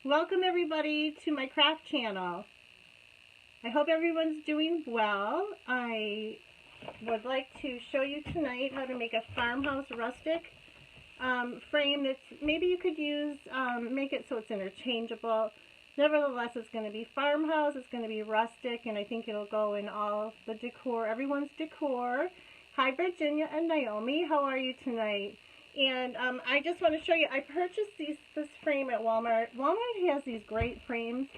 Welcome everybody to my craft channel. I hope everyone's doing well. I would like to show you tonight how to make a farmhouse rustic frame that maybe you could use, make it so it's interchangeable. Nevertheless, it's going to be farmhouse, it's going to be rustic, and I think it'll go in all the decor, everyone's decor. Hi Virginia and Naomi, how are you tonight? And I just want to show you, I purchased this frame at Walmart. Walmart has these great frames,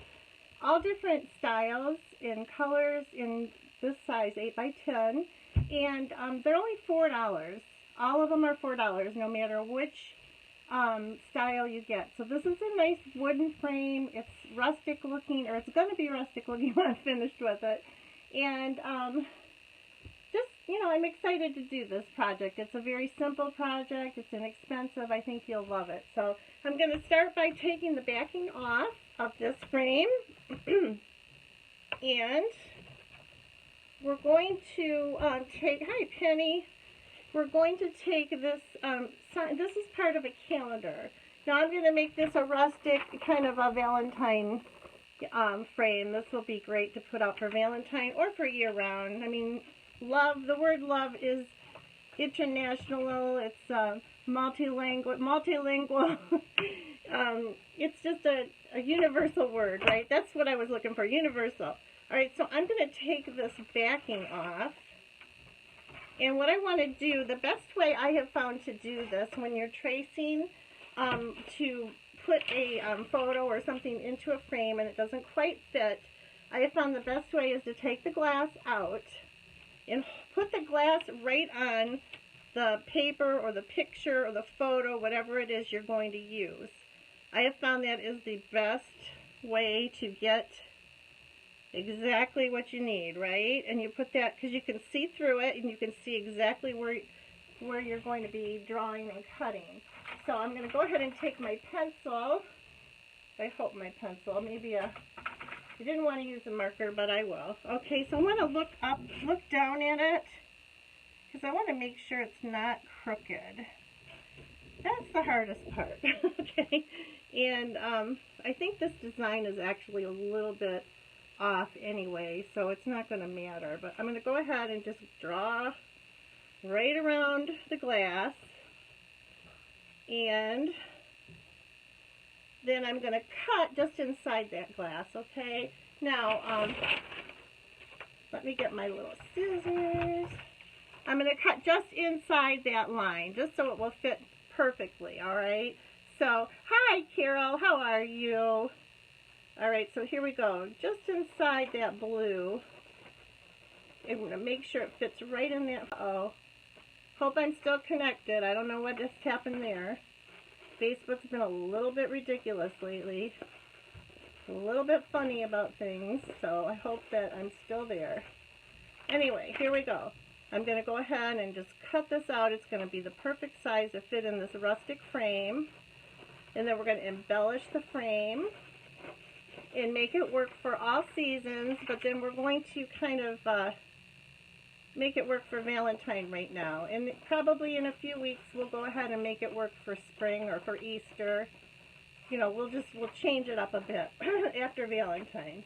all different styles and colors in this size, 8 by 10, and they're only $4. All of them are $4, no matter which style you get. So this is a nice wooden frame. It's rustic looking, or it's going to be rustic looking when I'm finished with it. And just, you know, I'm excited to do this project. It's a very simple project. It's inexpensive. I think you'll love it. So I'm going to start by taking the backing off of this frame. And we're going to take, hi Penny, we're going to take this, this is part of a calendar. Now I'm going to make this a rustic, kind of a Valentine frame. This will be great to put out for Valentine or for year round. I mean, love, the word love is international, it's multilingual. It's just a universal word, right? That's what I was looking for, universal. Alright, so I'm going to take this backing off. And what I want to do, the best way I have found to do this when you're tracing to put a photo or something into a frame and it doesn't quite fit, I have found the best way is to take the glass out and put the glass right on the paper or the picture or the photo, whatever it is you're going to use. I have found that is the best way to get exactly what you need, right? And you put that, because you can see through it and you can see exactly where you're going to be drawing and cutting. So I'm going to go ahead and take my pencil. I hope my pencil, maybe I didn't want to use a marker, but I will. Okay, so I'm going to look down at it, because I want to make sure it's not crooked. That's the hardest part. Okay, and I think this design is actually a little bit off anyway, so it's not going to matter, but I'm going to go ahead and just draw right around the glass, and then I'm going to cut just inside that glass. Okay, now let me get my little scissors. I'm going to cut just inside that line, just so it will fit perfectly. Alright, so hi Carol, how are you? Alright, so here we go. Just inside that blue, I'm going to make sure it fits right in that. Uh-oh. Hope I'm still connected. I don't know what just happened there. Facebook's been a little bit ridiculous lately. A little bit funny about things, so I hope that I'm still there. Anyway, here we go. I'm going to go ahead and just cut this out. It's going to be the perfect size to fit in this rustic frame. And then we're going to embellish the frame and make it work for all seasons, but then we're going to kind of make it work for Valentine right now. And probably in a few weeks we'll go ahead and make it work for spring or for Easter. You know, we'll change it up a bit after Valentine.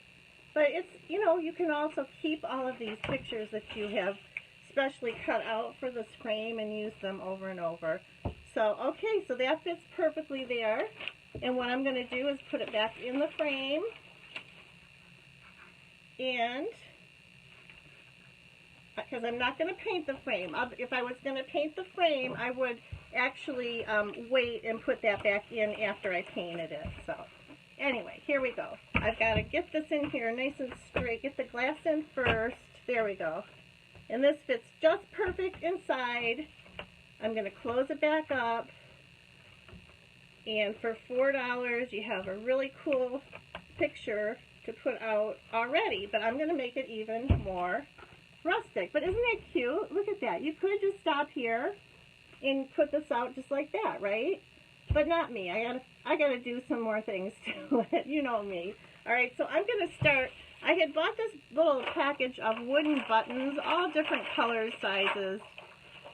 But it's, you know, you can also keep all of these pictures that you have specially cut out for this frame and use them over and over. So, okay, so that fits perfectly there. And what I'm going to do is put it back in the frame, and because I'm not going to paint the frame. If I was going to paint the frame, I would actually wait and put that back in after I painted it. So anyway, here we go. I've got to get this in here nice and straight. Get the glass in first. There we go. And this fits just perfect inside. I'm going to close it back up. And for $4, you have a really cool picture to put out already. But I'm going to make it even more rustic. But isn't that cute? Look at that. You could just stop here and put this out just like that, right? But not me. I gotta do some more things to it. You know me. All right. So I'm going to start. I had bought this little package of wooden buttons, all different colors, sizes,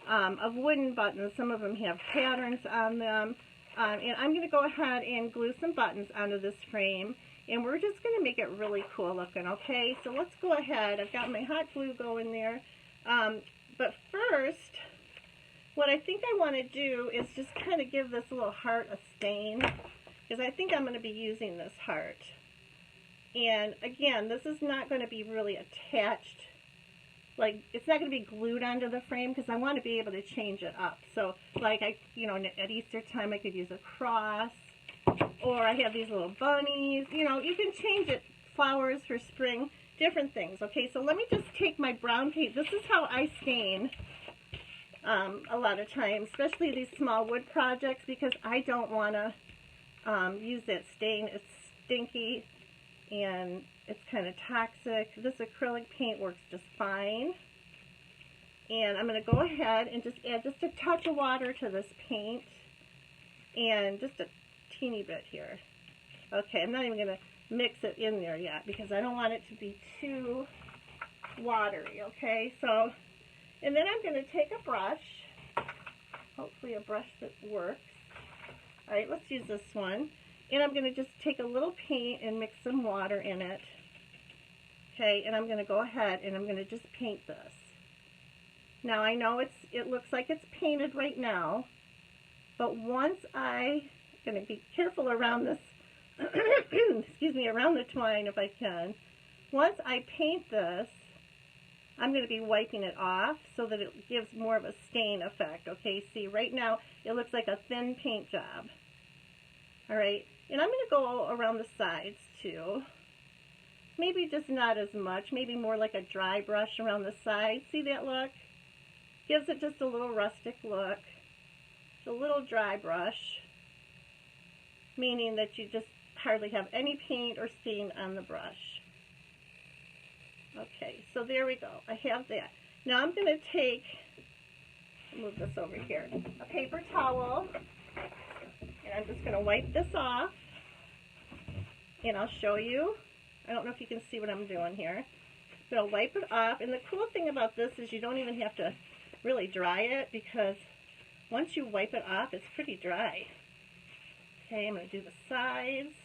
of wooden buttons. Some of them have patterns on them. And I'm going to go ahead and glue some buttons onto this frame. And we're just going to make it really cool looking, okay? So let's go ahead. I've got my hot glue going there. But first, what I think I want to do is just kind of give this little heart a stain, because I think I'm going to be using this heart. And again, this is not going to be really attached, like it's not going to be glued onto the frame, because I want to be able to change it up. So like at Easter time I could use a cross, or I have these little bunnies, you can change it, flowers for spring, different things. Okay, so let me just take my brown paint. This is how I stain a lot of times, especially these small wood projects, because I don't want to use that stain. It's stinky and it's kind of toxic. This acrylic paint works just fine. And I'm going to go ahead and just add just a touch of water to this paint, and just a teeny bit here. Okay, I'm not even going to mix it in there yet, because I don't want it to be too watery, okay? So, and then I'm going to take a brush, hopefully a brush that works. All right, let's use this one. And I'm going to just take a little paint and mix some water in it. Okay, and I'm going to go ahead and I'm going to just paint this. Now I know it looks like it's painted right now, but once I'm going to be careful around this, excuse me, around the twine if I can. Once I paint this, I'm going to be wiping it off so that it gives more of a stain effect. Okay, see, right now it looks like a thin paint job. All right, and I'm going to go around the sides too. Maybe just not as much, maybe more like a dry brush around the sides. See that look? Gives it just a little rustic look. It's a little dry brush, meaning that you just hardly have any paint or stain on the brush. Okay, so there we go. I have that. Now I'm going to move this over here, a paper towel, and I'm just going to wipe this off, and I'll show you. I don't know if you can see what I'm doing here. I'm going to wipe it off, and the cool thing about this is you don't even have to really dry it, because once you wipe it off, it's pretty dry. Okay, I'm going to do the sides.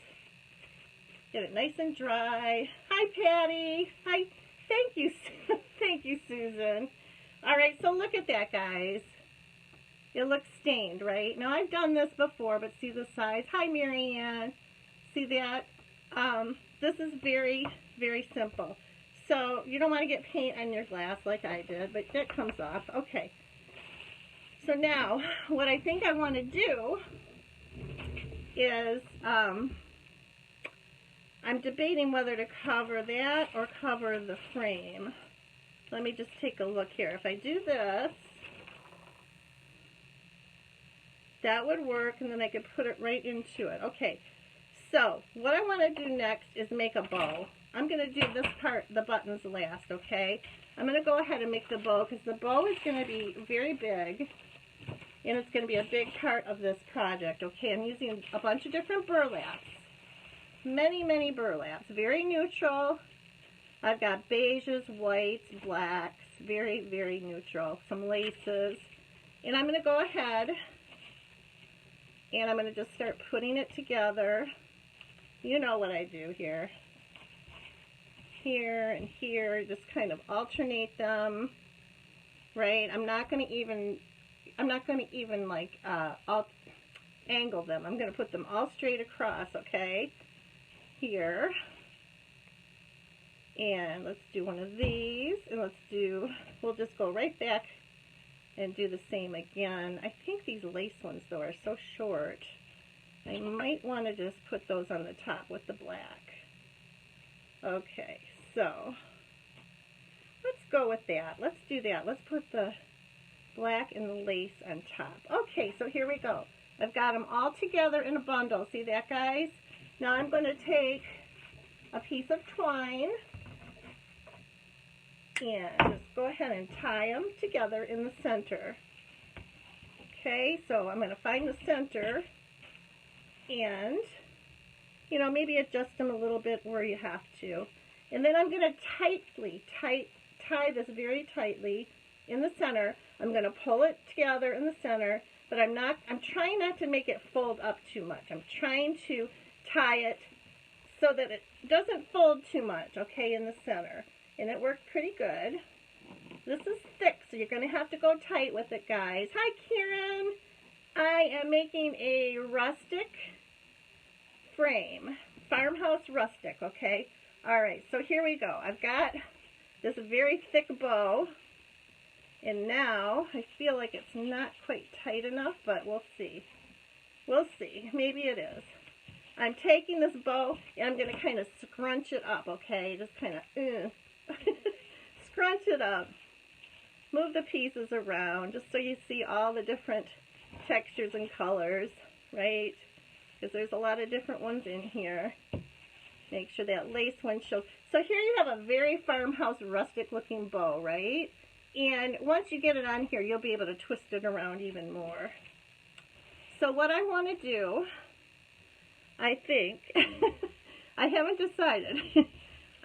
Get it nice and dry. Hi, Patty. Hi. Thank you. Thank you, Susan. All right, so look at that, guys. It looks stained, right? Now, I've done this before, but see the sides. Hi, Marianne. See that? This is very, very simple. So you don't want to get paint on your glass like I did, but that comes off. Okay. So now, what I think I want to do is, I'm debating whether to cover that or cover the frame. Let me just take a look here. If I do this, that would work, and then I could put it right into it. Okay, so what I want to do next is make a bow. I'm going to do this part, the buttons last, okay? I'm going to go ahead and make the bow, because the bow is going to be very big, and it's going to be a big part of this project, okay? I'm using a bunch of different burlaps. Many, many burlaps. Very neutral. I've got beiges, whites, blacks. Very, very neutral. Some laces. And I'm going to go ahead and I'm going to just start putting it together. You know what I do here. Here and here. Just kind of alternate them. Right? I'm not going to even like angle them. I'm going to put them all straight across, okay? Here, and let's do one of these, and we'll just go right back and do the same again. I think these lace ones though are so short, I might want to just put those on the top with the black. Okay, so let's go with that. Let's do that. Let's put the black and the lace on top. Okay, so here we go. I've got them all together in a bundle. See that, guys? Now I'm going to take a piece of twine and just go ahead and tie them together in the center. Okay, so I'm going to find the center and, maybe adjust them a little bit where you have to. And then I'm going to tie this very tightly in the center. I'm going to pull it together in the center, but I'm trying not to make it fold up too much. I'm trying to tie it so that it doesn't fold too much, okay, in the center. And it worked pretty good. This is thick, so you're going to have to go tight with it, guys. Hi, Karen. I am making a rustic frame. Farmhouse rustic, okay? All right, so here we go. I've got this very thick bow. And now I feel like it's not quite tight enough, but we'll see. We'll see. Maybe it is. I'm taking this bow and I'm going to kind of scrunch it up, okay? Just kind of scrunch it up. Move the pieces around just so you see all the different textures and colors, right? Because there's a lot of different ones in here. Make sure that lace one shows. So here you have a very farmhouse rustic looking bow, right? And once you get it on here, you'll be able to twist it around even more. So what I want to do, I think, I haven't decided.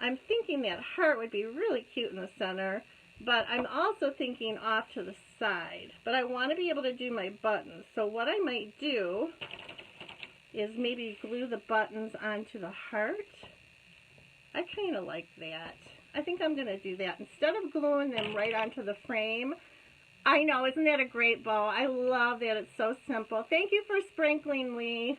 I'm thinking that heart would be really cute in the center, but I'm also thinking off to the side. But I want to be able to do my buttons. So what I might do is maybe glue the buttons onto the heart. I kind of like that. I think I'm going to do that. Instead of gluing them right onto the frame. I know, isn't that a great bow? I love that. It's so simple. Thank you for sprinkling, Lee.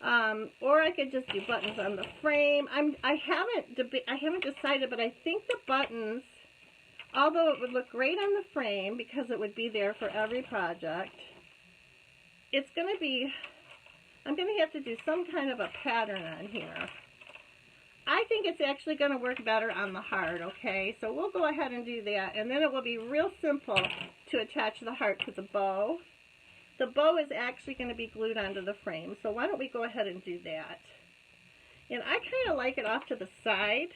Or I could just do buttons on the frame. I haven't decided, but I think the buttons, although it would look great on the frame because it would be there for every project, it's going to be, I'm going to have to do some kind of a pattern on here. I think it's actually going to work better on the heart, okay? So we'll go ahead and do that, and then it will be real simple to attach the heart to the bow. The bow is actually going to be glued onto the frame, so why don't we go ahead and do that? And I kind of like it off to the side.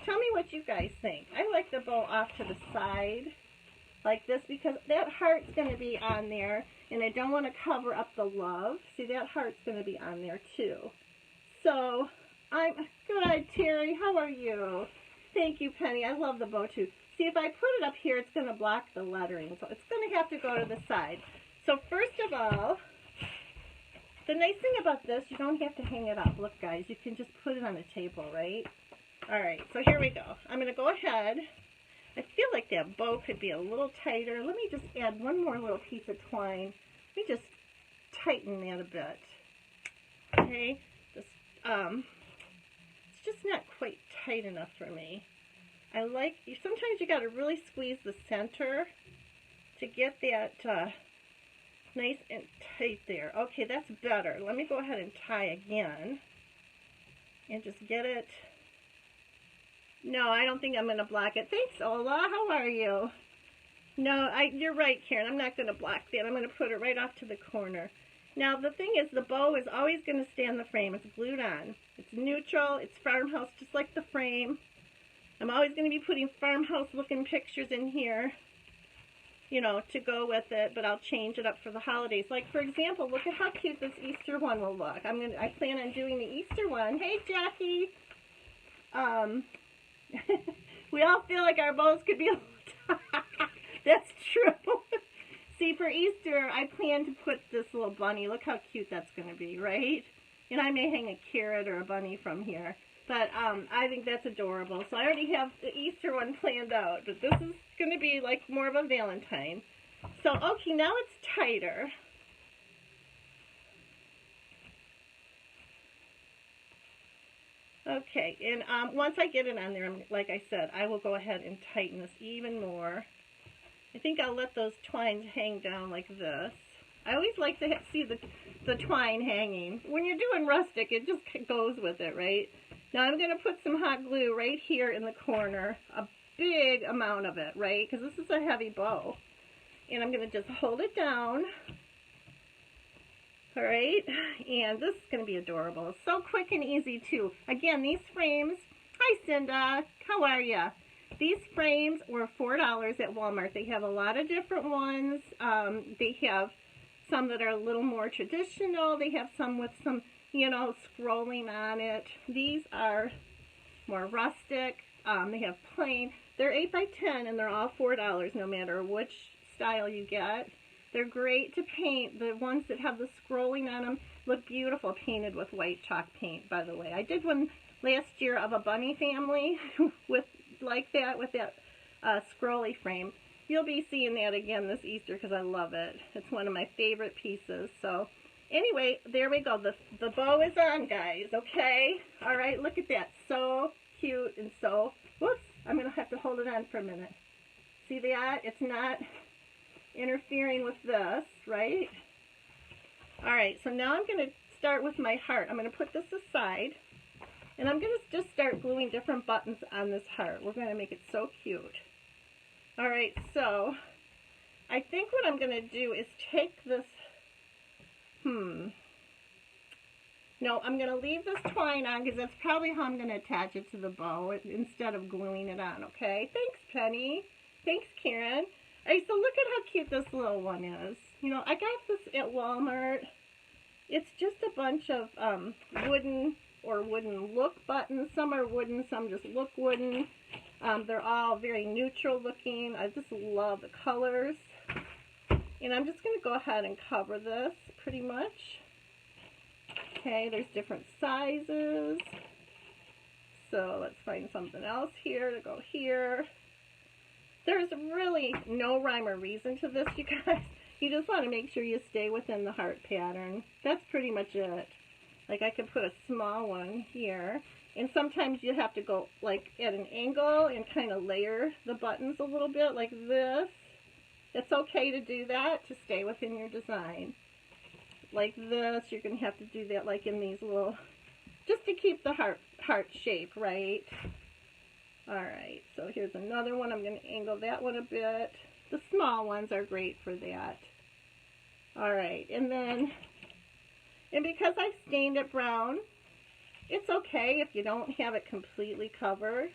Tell me what you guys think. I like the bow off to the side like this because that heart's going to be on there, and I don't want to cover up the love. See, that heart's going to be on there too. So I'm good, Terry. How are you? Thank you, Penny. I love the bow too. See, if I put it up here, it's going to block the lettering, so it's going to have to go to the side. So first of all, the nice thing about this, you don't have to hang it up. Look, guys, you can just put it on the table, right? All right, so here we go. I'm going to go ahead. I feel like that bow could be a little tighter. Let me just add one more little piece of twine. Let me just tighten that a bit. Okay, it's just not quite tight enough for me. Sometimes you got to really squeeze the center to get that nice and tight there. Okay, that's better. Let me go ahead and tie again and just get it. No, I don't think I'm going to block it. Thanks, Ola. How are you? No, you're right, Karen. I'm not going to block that. I'm going to put it right off to the corner. Now, the thing is, the bow is always going to stay on the frame. It's glued on. It's neutral. It's farmhouse, just like the frame. I'm always going to be putting farmhouse-looking pictures in here, you know, to go with it, but I'll change it up for the holidays. Like, for example, look at how cute this Easter one will look. I plan on doing the Easter one. Hey, Jackie. We all feel like our bows could be a little That's true. See, for Easter, I plan to put this little bunny. Look how cute that's going to be, right? And I may hang a carrot or a bunny from here. But I think that's adorable. So I already have the Easter one planned out. But this is going to be like more of a Valentine. So, okay, now it's tighter. Okay, and once I get it on there, like I said, I will go ahead and tighten this even more. I think I'll let those twines hang down like this. I always like to see the twine hanging. When you're doing rustic, it just goes with it, right? Now I'm going to put some hot glue right here in the corner, a big amount of it, right? Because this is a heavy bow. And I'm going to just hold it down. All right, and this is going to be adorable. It's so quick and easy, too. Again, these frames, hi, Cinda, how are you? These frames were $4 at Walmart. They have a lot of different ones. They have some that are a little more traditional. They have some with some, you know, scrolling on it. These are more rustic. They have plain. They're 8 by 10, and they're all $4 no matter which style you get. They're great to paint. The ones that have the scrolling on them look beautiful painted with white chalk paint, by the way. I did one last year of a bunny family with like that, with that scrolly frame. You'll be seeing that again this Easter because I love it. It's one of my favorite pieces. So anyway, there we go. The bow is on, guys, okay? All right, look at that. So cute and so, whoops, I'm going to have to hold it on for a minute. See that? It's not interfering with this, right? All right, so now I'm going to start with my heart. I'm going to put this aside, and I'm going to just start gluing different buttons on this heart. We're going to make it so cute. All right, so I think what I'm going to do is take this, no, I'm going to leave this twine on because that's probably how I'm going to attach it to the bow instead of gluing it on, okay? Thanks, Penny. Thanks, Karen. All right, so look at how cute this little one is. You know, I got this at Walmart. It's just a bunch of wooden look buttons. Some are wooden, some just look wooden. They're all very neutral looking. I just love the colors. And I'm just going to go ahead and cover this pretty much. Okay, there's different sizes. So let's find something else here to go here. There's really no rhyme or reason to this, you guys. You just want to make sure you stay within the heart pattern. That's pretty much it. Like I could put a small one here. And sometimes you have to go like at an angle and kind of layer the buttons a little bit like this. It's okay to do that to stay within your design. Like this, you're going to have to do that like in these little, just to keep the heart shape, right? Alright, so here's another one. I'm going to angle that one a bit. The small ones are great for that. Alright, and because I've stained it brown, it's okay if you don't have it completely covered,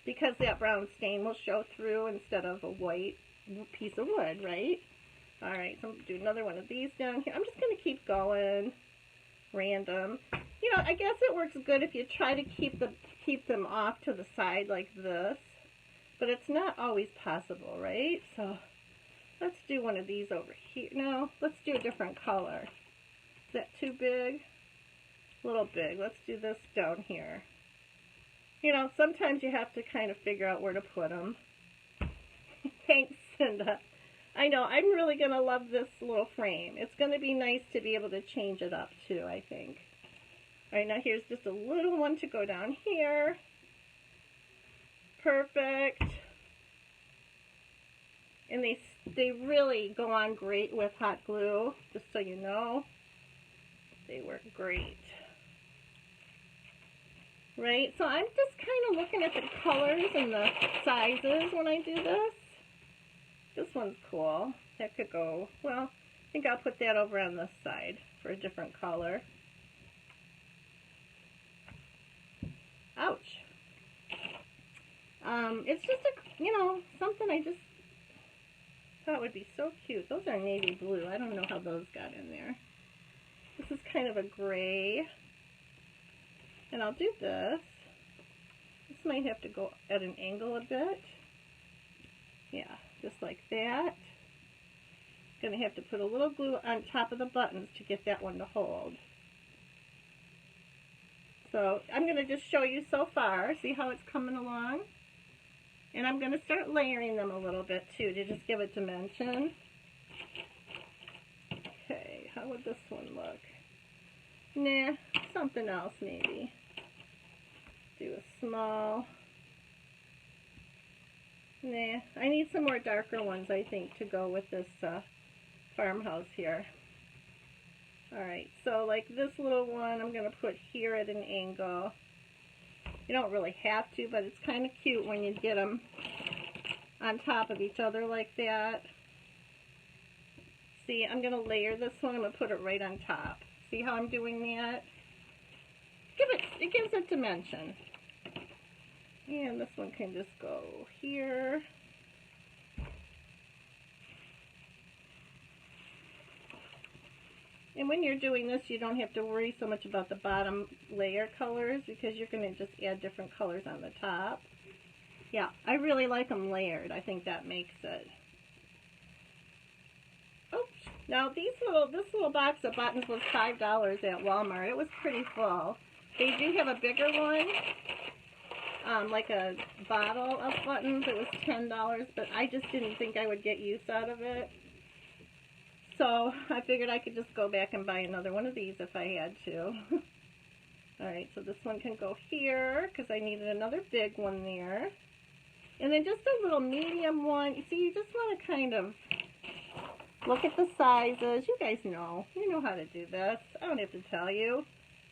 because that brown stain will show through instead of a white piece of wood, right? Alright, so I'm going to do another one of these down here. I'm just going to keep going random. You know, I guess it works good if you try to keep them off to the side like this, but it's not always possible, right? So let's do one of these over here. No, let's do a different color. Is that too big? A little big. Let's do this down here. You know, sometimes you have to kind of figure out where to put them. Thanks, Cinda. I know, I'm really going to love this little frame. It's going to be nice to be able to change it up too, I think. All right, now here's just a little one to go down here. Perfect. And they really go on great with hot glue, just so you know. They work great. Right, so I'm just kind of looking at the colors and the sizes when I do this. This one's cool. That could go, well, I think I'll put that over on this side for a different color. Ouch. It's just a, you know, something I just thought would be so cute. Those are navy blue. I don't know how those got in there. This is kind of a gray. And I'll do this. This might have to go at an angle a bit. Yeah, just like that. Gonna have to put a little glue on top of the buttons to get that one to hold. So I'm going to just show you so far. See how it's coming along? And I'm going to start layering them a little bit too to just give it dimension. Okay, how would this one look? Nah, something else maybe. Do a small. Nah, I need some more darker ones I think to go with this farmhouse here. Alright, so like this little one I'm going to put here at an angle. You don't really have to, but it's kind of cute when you get them on top of each other like that. See, I'm going to layer this one. I'm going to put it right on top. See how I'm doing that? It gives it dimension. And this one can just go here. And when you're doing this, you don't have to worry so much about the bottom layer colors because you're going to just add different colors on the top. Yeah, I really like them layered. I think that makes it. Now this little box of buttons was $5 at Walmart. It was pretty full. They do have a bigger one, like a bottle of buttons. It was $10, but I just didn't think I would get use out of it. So I figured I could just go back and buy another one of these if I had to. Alright, so this one can go here because I needed another big one there. And then just a little medium one. You see, you just want to kind of look at the sizes. You guys know. You know how to do this. I don't have to tell you.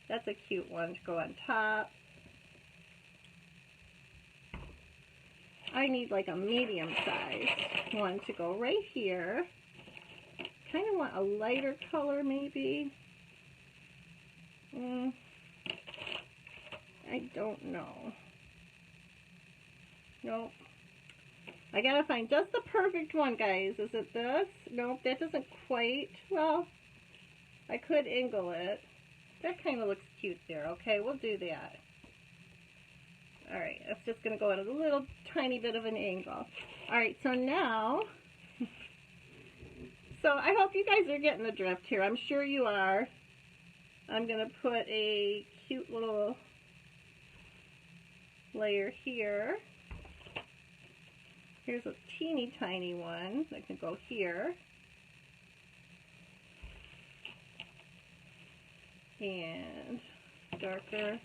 That's a cute one to go on top. I need like a medium size one to go right here. Kind of want a lighter color maybe. I don't know. Nope. I gotta find just the perfect one, guys. Is it this? Nope, that doesn't quite. Well, I could angle it. That kind of looks cute there. Okay, we'll do that. Alright, that's just going to go at a little tiny bit of an angle. Alright, so now, so I hope you guys are getting the drift here. I'm sure you are. I'm going to put a cute little layer here. Here's a teeny tiny one that can go here. And darker.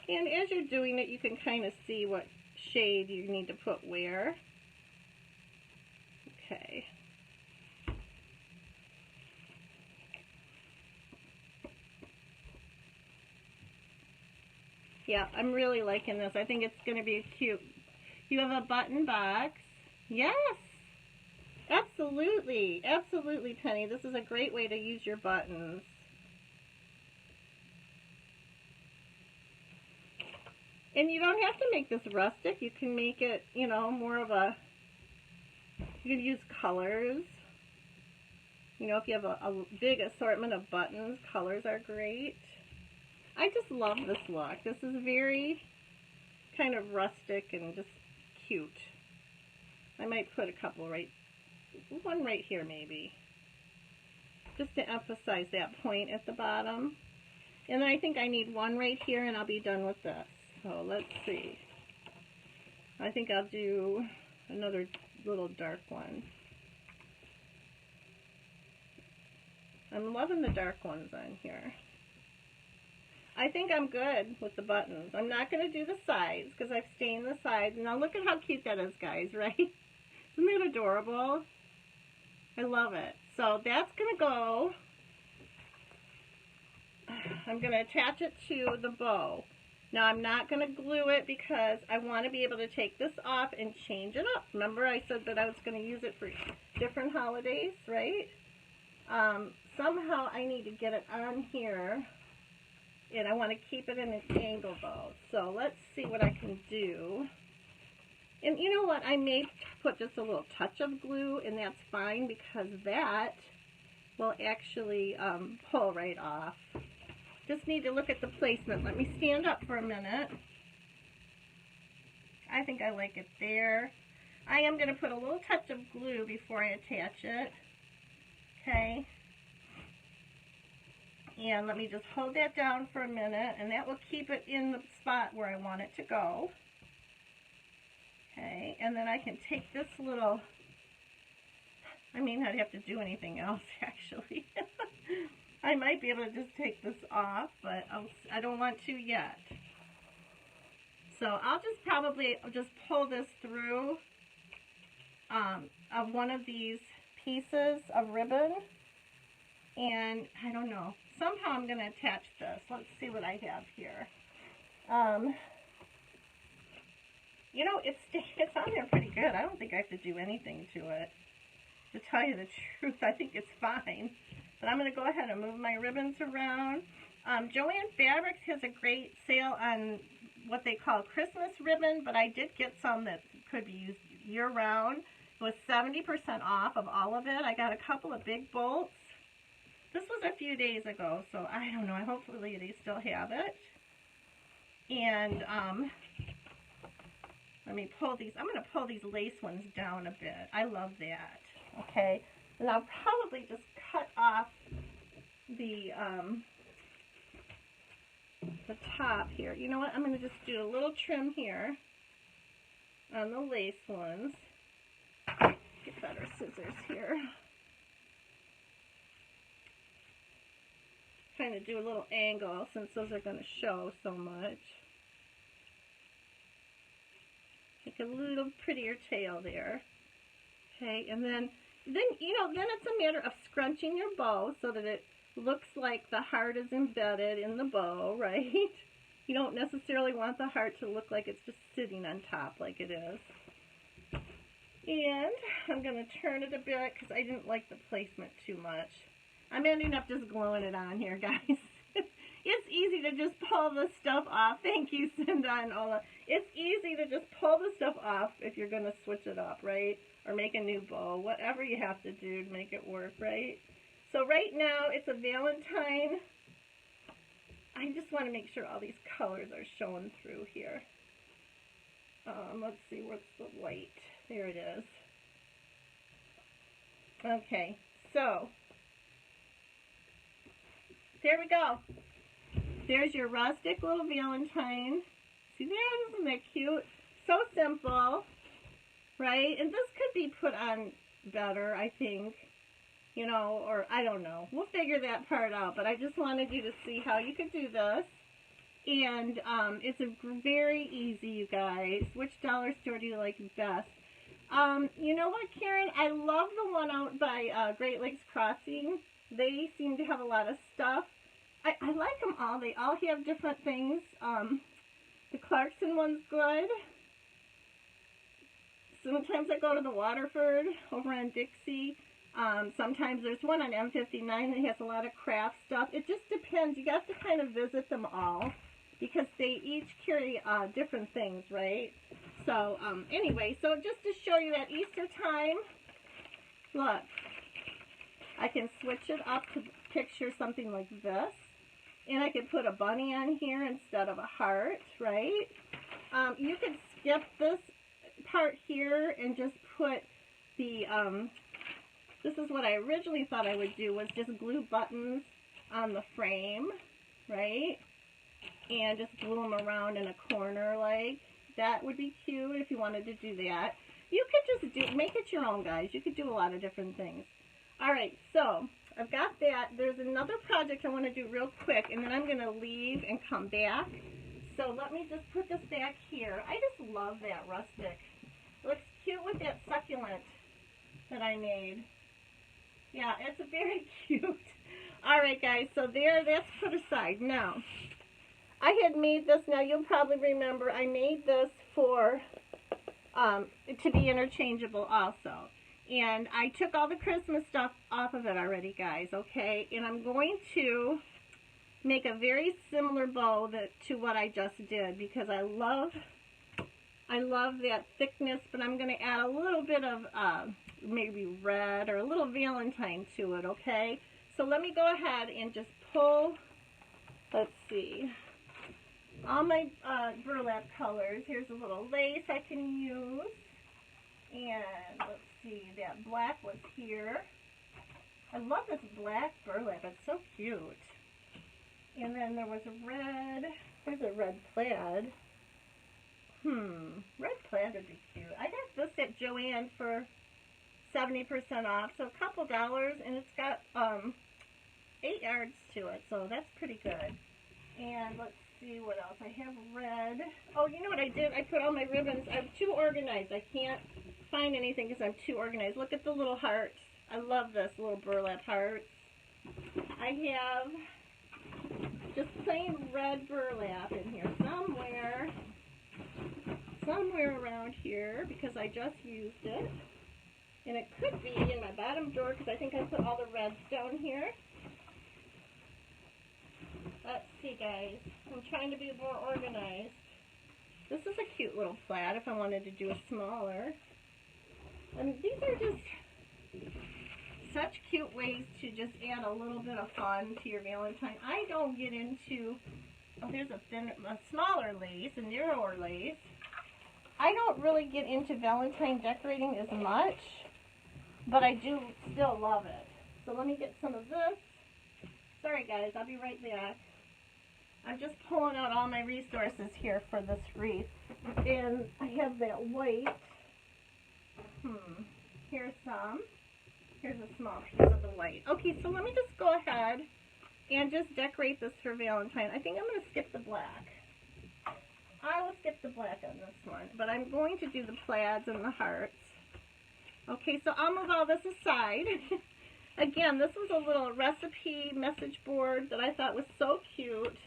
And as you're doing it, you can kind of see what shade you need to put where. Okay. Yeah, I'm really liking this. I think it's going to be cute. You have a button box. Yes! Absolutely. Absolutely, Penny. This is a great way to use your buttons. And you don't have to make this rustic. You can make it, you know, more of a, you can use colors. You know, if you have a big assortment of buttons, colors are great. I just love this look. This is very kind of rustic and just cute. I might put a couple one right here maybe, just to emphasize that point at the bottom. And then I think I need one right here and I'll be done with this. So let's see. I think I'll do another little dark one. I'm loving the dark ones on here. I think I'm good with the buttons. I'm not going to do the sides because I've stained the sides. Now look at how cute that is, guys, right? Isn't that adorable? I love it. So that's going to go. I'm going to attach it to the bow. Now I'm not going to glue it because I want to be able to take this off and change it up. Remember I said that I was going to use it for different holidays, right? Somehow I need to get it on here. And I want to keep it in an angle though. So let's see what I can do. And you know what? I may put just a little touch of glue, and that's fine because that will actually pull right off. Just need to look at the placement. Let me stand up for a minute. I think I like it there. I am going to put a little touch of glue before I attach it. Okay. And let me just hold that down for a minute, and that will keep it in the spot where I want it to go. Okay, and then I can take this little, I may not have to do anything else actually. I might be able to just take this off, but I don't want to yet. So I'll just probably just pull this through of one of these pieces of ribbon, and I don't know. Somehow I'm going to attach this. Let's see what I have here. You know, it's on there pretty good. I don't think I have to do anything to it. To tell you the truth, I think it's fine. But I'm going to go ahead and move my ribbons around. Joann Fabrics has a great sale on what they call Christmas ribbon, but I did get some that could be used year-round. It was 70% off of all of it. I got a couple of big bolts. This was a few days ago, so I don't know. Hopefully they still have it. And let me pull these. I'm going to pull these lace ones down a bit. I love that. Okay. And I'll probably just cut off the top here. You know what? I'm going to just do a little trim here on the lace ones. Get better scissors here. Kind of do a little angle since those are going to show so much. Make a little prettier tail there. Okay, and then you know, then it's a matter of scrunching your bow so that it looks like the heart is embedded in the bow, right? You don't necessarily want the heart to look like it's just sitting on top like it is. And I'm going to turn it a bit because I didn't like the placement too much. I'm ending up just gluing it on here, guys. It's easy to just pull this stuff off. Thank you, Cinda and Ola. It's easy to just pull the stuff off if you're going to switch it up, right? Or make a new bow. Whatever you have to do to make it work, right? So right now, it's a Valentine. I just want to make sure all these colors are showing through here. Let's see, what's the white? There it is. Okay, so there we go. There's your rustic little Valentine. See there? Isn't that cute? So simple, right? And this could be put on better, I think. You know, or I don't know. We'll figure that part out. But I just wanted you to see how you could do this. And it's a very easy, you guys. Which dollar store do you like best? You know what, Karen? I love the one out by Great Lakes Crossing. They seem to have a lot of stuff. I like them all. They all have different things. The Clarkson one's good. Sometimes I go to the Waterford over on Dixie. Sometimes there's one on M59 that has a lot of craft stuff. It just depends. You have to kind of visit them all because they each carry different things, right? So anyway, so just to show you at Easter time, look, I can switch it up to picture something like this. And I could put a bunny on here instead of a heart, right? You could skip this part here and just put the, this is what I originally thought I would do, was just glue buttons on the frame, right? And just glue them around in a corner like. That would be cute if you wanted to do that. You could just make it your own, guys. You could do a lot of different things. All right, so I've got that. There's another project I want to do real quick, and then I'm going to leave and come back. So let me just put this back here. I just love that rustic. It looks cute with that succulent that I made. Yeah, it's very cute. All right, guys, so there, that's put aside. Now, I had made this. Now, you'll probably remember I made this for to be interchangeable also. And I took all the Christmas stuff off of it already, guys, okay? And I'm going to make a very similar bow to what I just did because I love that thickness, but I'm going to add a little bit of maybe red or a little Valentine to it, okay? So let me go ahead and just pull, let's see, all my burlap colors. Here's a little lace I can use. And let's see, that black was here. I love this black burlap. It's so cute. And then there was a red. There's a red plaid. Red plaid would be cute. I got this at Joann for 70% off, so a couple dollars, and it's got 8 yards to it, so that's pretty good. And let's see what else. I have red. Oh, you know what I did? I put all my ribbons. I'm too organized. I can't find anything because I'm too organized. Look at the little hearts. I love this little burlap hearts. I have just plain red burlap in here somewhere around here because I just used it. And it could be in my bottom drawer because I think I put all the reds down here. Let's see, guys. I'm trying to be more organized. This is a cute little plaid if I wanted to do a smaller. I mean, these are just such cute ways to just add a little bit of fun to your Valentine. I don't get into, oh, there's a smaller lace, a narrower lace. I don't really get into Valentine decorating as much, but I do still love it. So let me get some of this. Sorry guys, I'll be right back. I'm just pulling out all my resources here for this wreath. And I have that white. Here's some. Here's a small piece of the white. Okay, so let me just go ahead and just decorate this for Valentine. I think I'm going to skip the black. I will skip the black on this one, but I'm going to do the plaids and the hearts. Okay, so I'll move all this aside. Again, this was a little recipe message board that I thought was so cute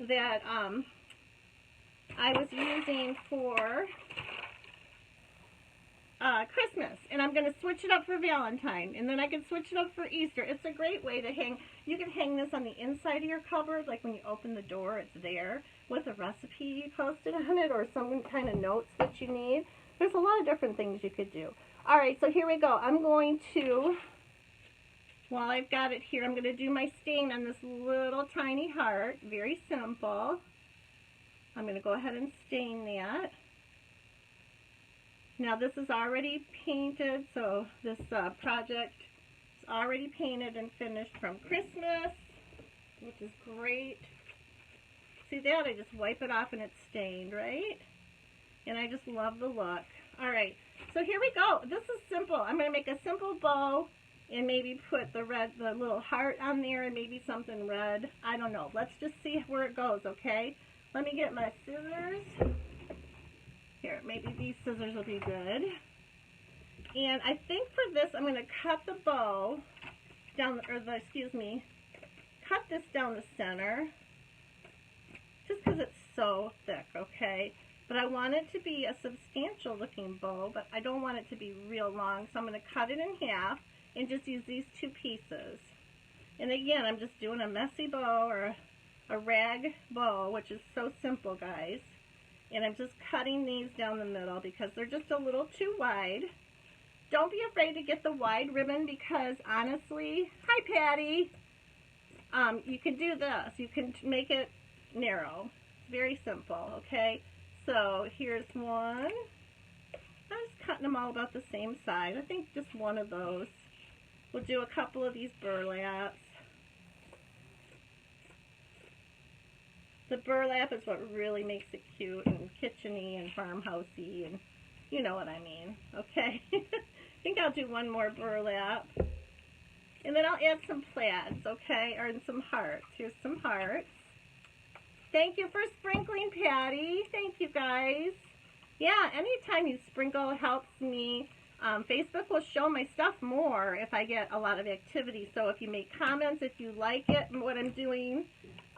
that I was using for Christmas, and I'm going to switch it up for Valentine, and then I can switch it up for Easter. It's a great way to hang. You can hang this on the inside of your cupboard, like when you open the door, it's there with a recipe you posted on it, or some kind of notes that you need. There's a lot of different things you could do. All right, so here we go. I'm going to, while I've got it here, I'm going to do my stain on this little tiny heart. Very simple. I'm going to go ahead and stain that. Now this is already painted, so this project is already painted and finished from Christmas, which is great. See that? I just wipe it off and it's stained, right? And I just love the look. All right, so here we go. This is simple. I'm going to make a simple bow and maybe put the little heart on there and maybe something red. I don't know. Let's just see where it goes, okay? Let me get my scissors. Here, maybe these scissors will be good. And I think for this, I'm going to cut the bow down, cut this down the center, just because it's so thick, okay? But I want it to be a substantial looking bow, but I don't want it to be real long, so I'm going to cut it in half and just use these two pieces. And again, I'm just doing a messy bow or a rag bow, which is so simple, guys. And I'm just cutting these down the middle because they're just a little too wide. Don't be afraid to get the wide ribbon because honestly, hi Patty, you can do this. You can make it narrow. Very simple, okay? So here's one. I'm just cutting them all about the same size. I think just one of those. We'll do a couple of these burlaps. The burlap is what really makes it cute and kitchen-y and farmhousey, and you know what I mean, okay? I think I'll do one more burlap. And then I'll add some plaids, okay? Or some hearts. Here's some hearts. Thank you for sprinkling, Patty. Thank you, guys. Yeah, anytime you sprinkle helps me. Facebook will show my stuff more if I get a lot of activity. So if you make comments, if you like it, what I'm doing,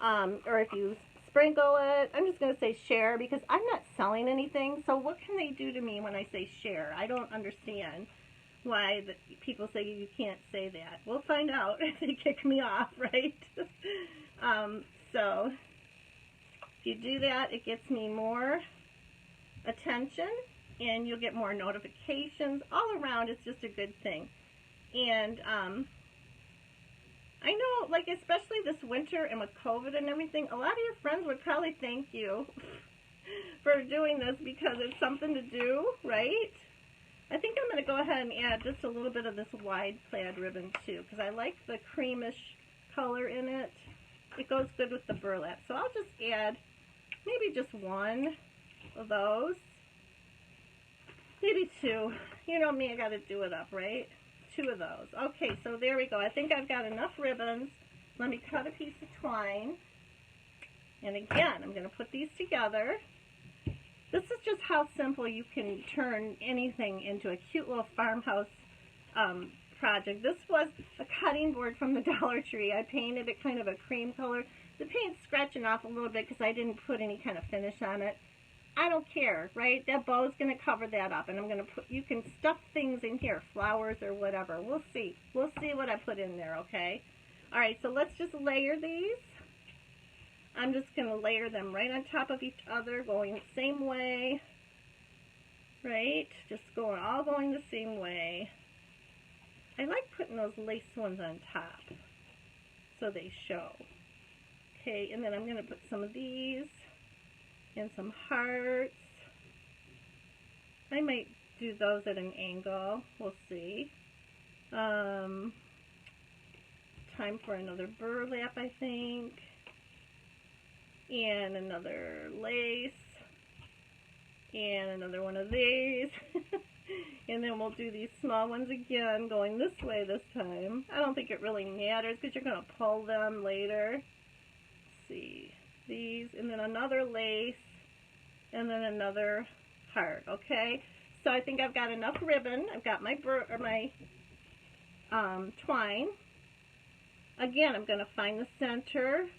or if you sprinkle it, I'm just going to say share because I'm not selling anything. So what can they do to me when I say share? I don't understand why people say you can't say that. We'll find out if they kick me off, right? So if you do that, it gets me more attention and you'll get more notifications. All around, it's just a good thing. And I know, like, especially this winter and with COVID and everything, a lot of your friends would probably thank you for doing this because it's something to do, right? I think I'm going to go ahead and add just a little bit of this wide plaid ribbon too because I like the creamish color in it. It goes good with the burlap. So I'll just add maybe just one of those. Maybe two. You know me, I got to do it up, right? Two of those. Okay, so there we go. I think I've got enough ribbons. Let me cut a piece of twine. And again, I'm going to put these together. This is just how simple you can turn anything into a cute little farmhouse project. This was a cutting board from the Dollar Tree. I painted it kind of a cream color. The paint's scratching off a little bit because I didn't put any kind of finish on it. I don't care, right? That bow's going to cover that up, and I'm going to put, you can stuff things in here, flowers or whatever. We'll see. We'll see what I put in there, okay? All right, so let's just layer these. I'm just going to layer them right on top of each other, going the same way, right? Just going, all going the same way. I like putting those lace ones on top so they show. Okay, and then I'm going to put some of these and some hearts. I might do those at an angle. We'll see. Time for another burlap, I think. And another lace. And another one of these. And then we'll do these small ones again, going this way this time. I don't think it really matters because you're going to pull them later. Let's see. These, and then another lace, and then another heart, okay? So I think I've got enough ribbon. I've got my twine. Again, I'm going to find the center.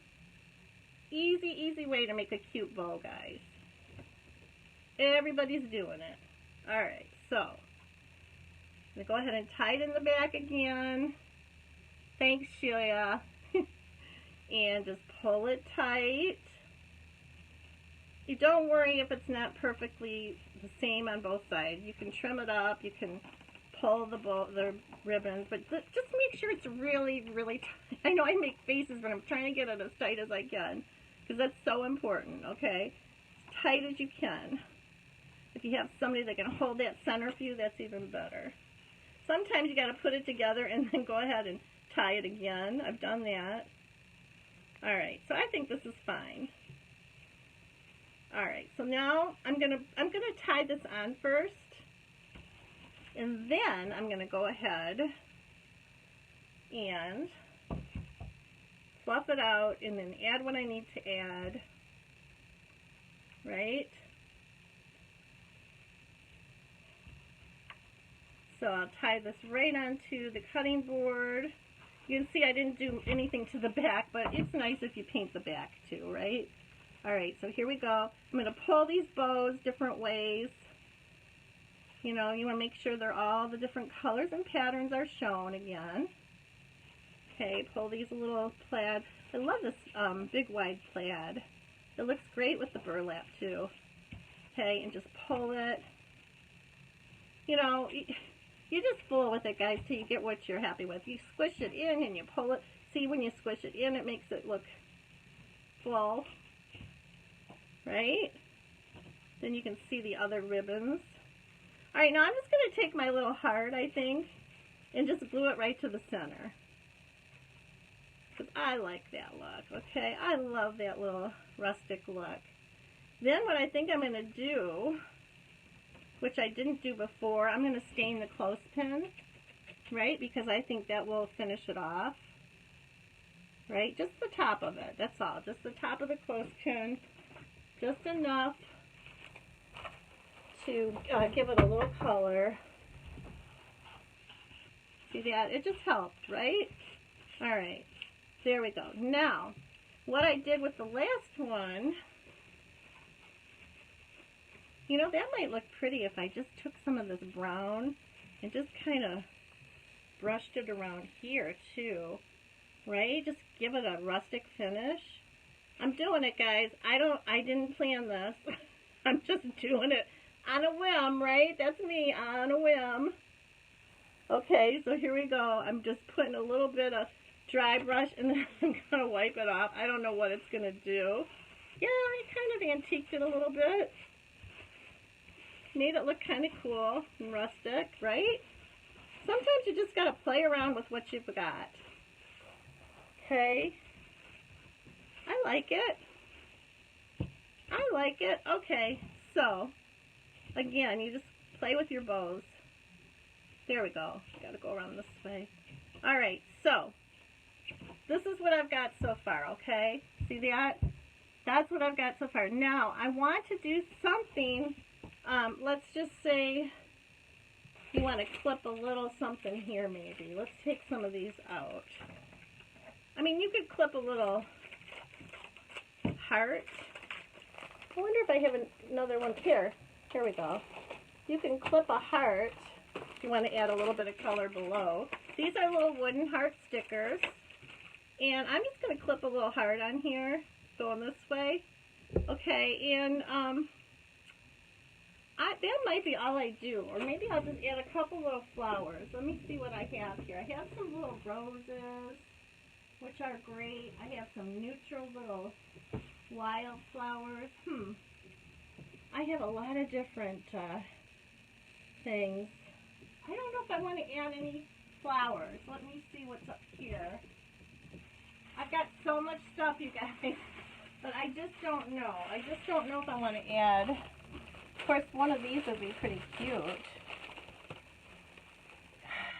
Easy, easy way to make a cute bow, guys. Everybody's doing it. Alright, so I'm going to go ahead and tie it in the back again. Thanks, Sheila. And just pull it tight. You don't worry if it's not perfectly the same on both sides. You can trim it up. You can pull the ribbons, but just make sure it's really, really tight. I know I make faces, but I'm trying to get it as tight as I can because that's so important, okay? As tight as you can. If you have somebody that can hold that center for you, that's even better. Sometimes you got to put it together and then go ahead and tie it again. I've done that. All right, so I think this is fine. All right, so now I'm gonna tie this on first, and then I'm gonna go ahead and fluff it out, and then add what I need to add. Right. So I'll tie this right onto the cutting board. You can see I didn't do anything to the back, but it's nice if you paint the back too, right? Alright, so here we go. I'm going to pull these bows different ways. You know, you want to make sure they're all the different colors and patterns are shown again. Okay, pull these little plaid. I love this big wide plaid. It looks great with the burlap too. Okay, and just pull it. You know, you just fool with it, guys, till you get what you're happy with. You squish it in and you pull it. See, when you squish it in, it makes it look full. Right? Then you can see the other ribbons. Alright, now I'm just going to take my little heart, I think, and just glue it right to the center. Because I like that look, okay? I love that little rustic look. Then what I think I'm going to do, which I didn't do before, I'm going to stain the clothespin, right? Because I think that will finish it off. Right? Just the top of it, that's all. Just the top of the clothespin. Just enough to give it a little color. See that? It just helped, right? Alright, there we go. Now, what I did with the last one, you know, that might look pretty if I just took some of this brown and just kind of brushed it around here too, right? Just give it a rustic finish. I'm doing it, guys. I didn't plan this. I'm just doing it on a whim, right? That's me, on a whim. Okay, so here we go. I'm just putting a little bit of dry brush, and then I'm going to wipe it off. I don't know what it's going to do. Yeah, I kind of antiqued it a little bit. Made it look kind of cool and rustic, right? Sometimes you just got to play around with what you've got. Okay. I like it. I like it. Okay, so, again, you just play with your bows. There we go. Got to go around this way. Alright, so, this is what I've got so far, okay? See that? That's what I've got so far. Now, I want to do something, let's just say you want to clip a little something here maybe. Let's take some of these out. I mean, you could clip a little heart. I wonder if I have another one here. Here we go. You can clip a heart if you want to add a little bit of color below. These are little wooden heart stickers. And I'm just going to clip a little heart on here, going this way. Okay, and that might be all I do. Or maybe I'll just add a couple little flowers. Let me see what I have here. I have some little roses, which are great. I have some neutral little wildflowers. I have a lot of different things. I don't know if I want to add any flowers. Let me see what's up here. I've got so much stuff, you guys, but I just don't know. I just don't know if I want to add. Of course, one of these would be pretty cute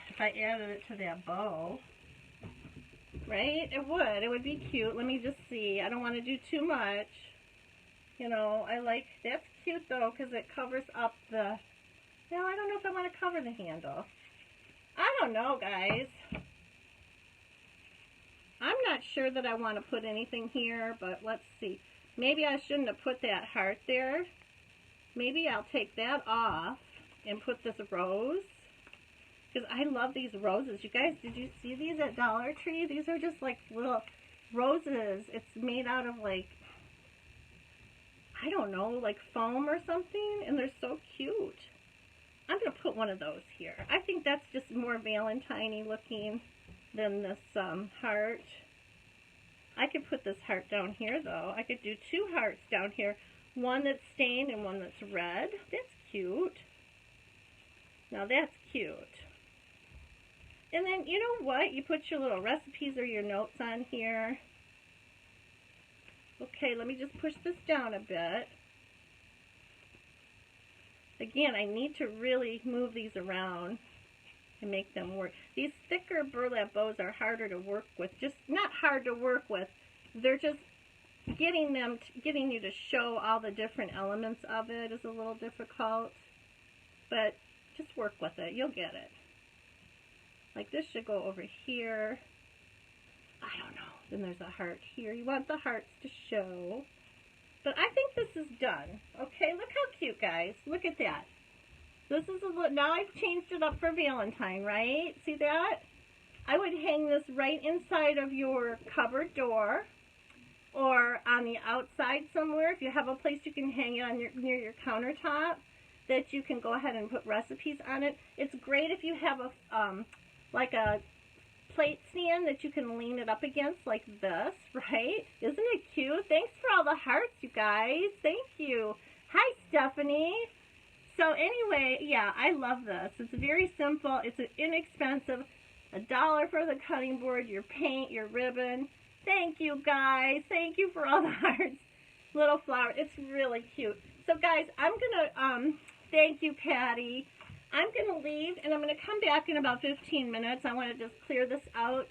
if I added it to that bow. Right? It would. It would be cute. Let me just see. I don't want to do too much. You know, I like, that's cute though, because it covers up the, no, I don't know if I want to cover the handle. I don't know, guys. I'm not sure that I want to put anything here, but let's see. Maybe I shouldn't have put that heart there. Maybe I'll take that off and put this rose. Because I love these roses. You guys, did you see these at Dollar Tree? These are just like little roses. It's made out of like, I don't know, like foam or something. And they're so cute. I'm going to put one of those here. I think that's just more Valentine-y looking than this heart. I could put this heart down here though. I could do two hearts down here. One that's stained and one that's red. That's cute. Now that's cute. And then, you know what? You put your little recipes or your notes on here. Okay, let me just push this down a bit. Again, I need to really move these around and make them work. These thicker burlap bows are harder to work with. Just not hard to work with. They're just getting you to show all the different elements of it is a little difficult. But just work with it. You'll get it. Like this should go over here. I don't know. Then there's a heart here. You want the hearts to show. But I think this is done. Okay, look how cute, guys. Look at that. This is a little, now I've changed it up for Valentine, right? See that? I would hang this right inside of your cupboard door or on the outside somewhere. If you have a place you can hang it on near your countertop, that you can go ahead and put recipes on it. It's great if you have a like a plate stand that you can lean it up against like this, right? Isn't it cute? Thanks for all the hearts, you guys. Thank you. Hi, Stephanie. So anyway, yeah, I love this. It's very simple. It's inexpensive. $1 for the cutting board, your paint, your ribbon. Thank you, guys. Thank you for all the hearts. Little flower. It's really cute. So, guys, I'm going to, thank you, Patty. I'm going to leave, and I'm going to come back in about 15 minutes. I want to just clear this out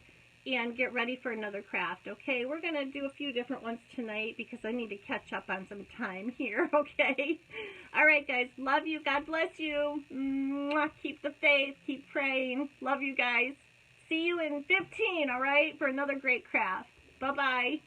and get ready for another craft, okay? We're going to do a few different ones tonight because I need to catch up on some time here, okay? All right, guys. Love you. God bless you. Mwah. Keep the faith. Keep praying. Love you guys. See you in 15, all right, for another great craft. Bye-bye.